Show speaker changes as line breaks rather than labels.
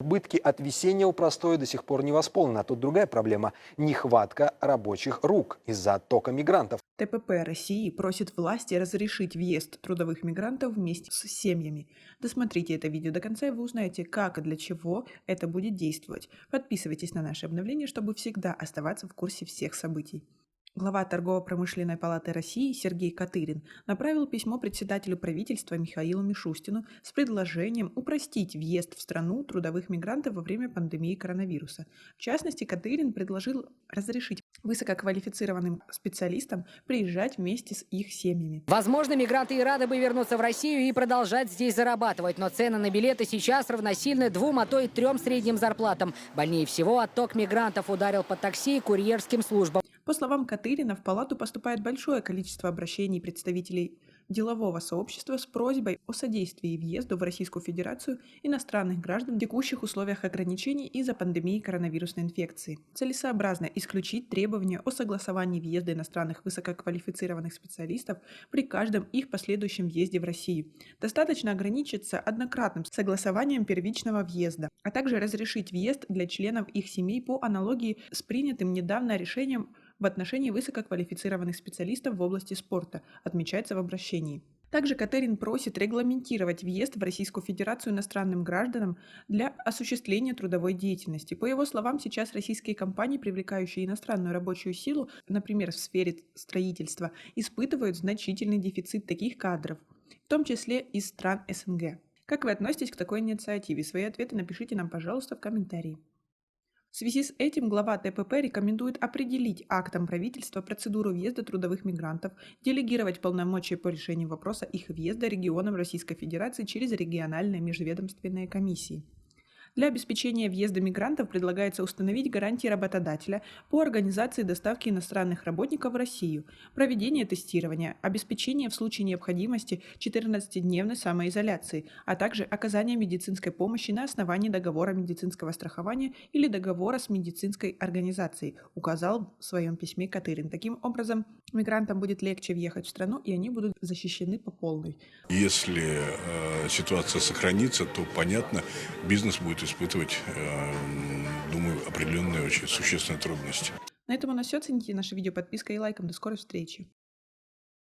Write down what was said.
Убытки от весеннего простоя до сих пор не восполнены, а тут другая проблема – нехватка рабочих рук из-за оттока мигрантов.
ТПП России просит власти разрешить въезд трудовых мигрантов вместе с семьями. Досмотрите это видео до конца, и вы узнаете, как и для чего это будет действовать. Подписывайтесь на наши обновления, чтобы всегда оставаться в курсе всех событий. Глава Торгово-промышленной палаты России Сергей Катырин направил письмо председателю правительства Михаилу Мишустину с предложением упростить въезд в страну трудовых мигрантов во время пандемии коронавируса. В частности, Катырин предложил разрешить высококвалифицированным специалистам приезжать вместе с их семьями.
Возможно, мигранты и рады бы вернуться в Россию и продолжать здесь зарабатывать, но цены на билеты сейчас равносильны 2, а то и 3 средним зарплатам. Больнее всего отток мигрантов ударил по такси и курьерским службам.
По словам Катырина, в палату поступает большое количество обращений представителей делового сообщества с просьбой о содействии въезду в Российскую Федерацию иностранных граждан в текущих условиях ограничений из-за пандемии коронавирусной инфекции. Целесообразно исключить требования о согласовании въезда иностранных высококвалифицированных специалистов при каждом их последующем въезде в Россию. Достаточно ограничиться однократным согласованием первичного въезда, а также разрешить въезд для членов их семей по аналогии с принятым недавно решением в отношении высококвалифицированных специалистов в области спорта, отмечается в обращении. Также Катырин просит регламентировать въезд в Российскую Федерацию иностранным гражданам для осуществления трудовой деятельности. По его словам, сейчас российские компании, привлекающие иностранную рабочую силу, например, в сфере строительства, испытывают значительный дефицит таких кадров, в том числе из стран СНГ. Как вы относитесь к такой инициативе? Свои ответы напишите нам, пожалуйста, в комментарии. В связи с этим глава ТПП рекомендует определить актом правительства процедуру въезда трудовых мигрантов, делегировать полномочия по решению вопроса их въезда регионам Российской Федерации через региональные межведомственные комиссии. Для обеспечения въезда мигрантов предлагается установить гарантии работодателя по организации доставки иностранных работников в Россию, проведение тестирования, обеспечение в случае необходимости 14-дневной самоизоляции, а также оказание медицинской помощи на основании договора медицинского страхования или договора с медицинской организацией, указал в своем письме Катырин. Таким образом, мигрантам будет легче въехать в страну, и они будут защищены по полной.
Если ситуация сохранится, то, понятно, бизнес будет испытывать, думаю, определенные очень существенные трудности.
На этом у нас все. Цените наше видео подпиской и лайком. До скорой встречи.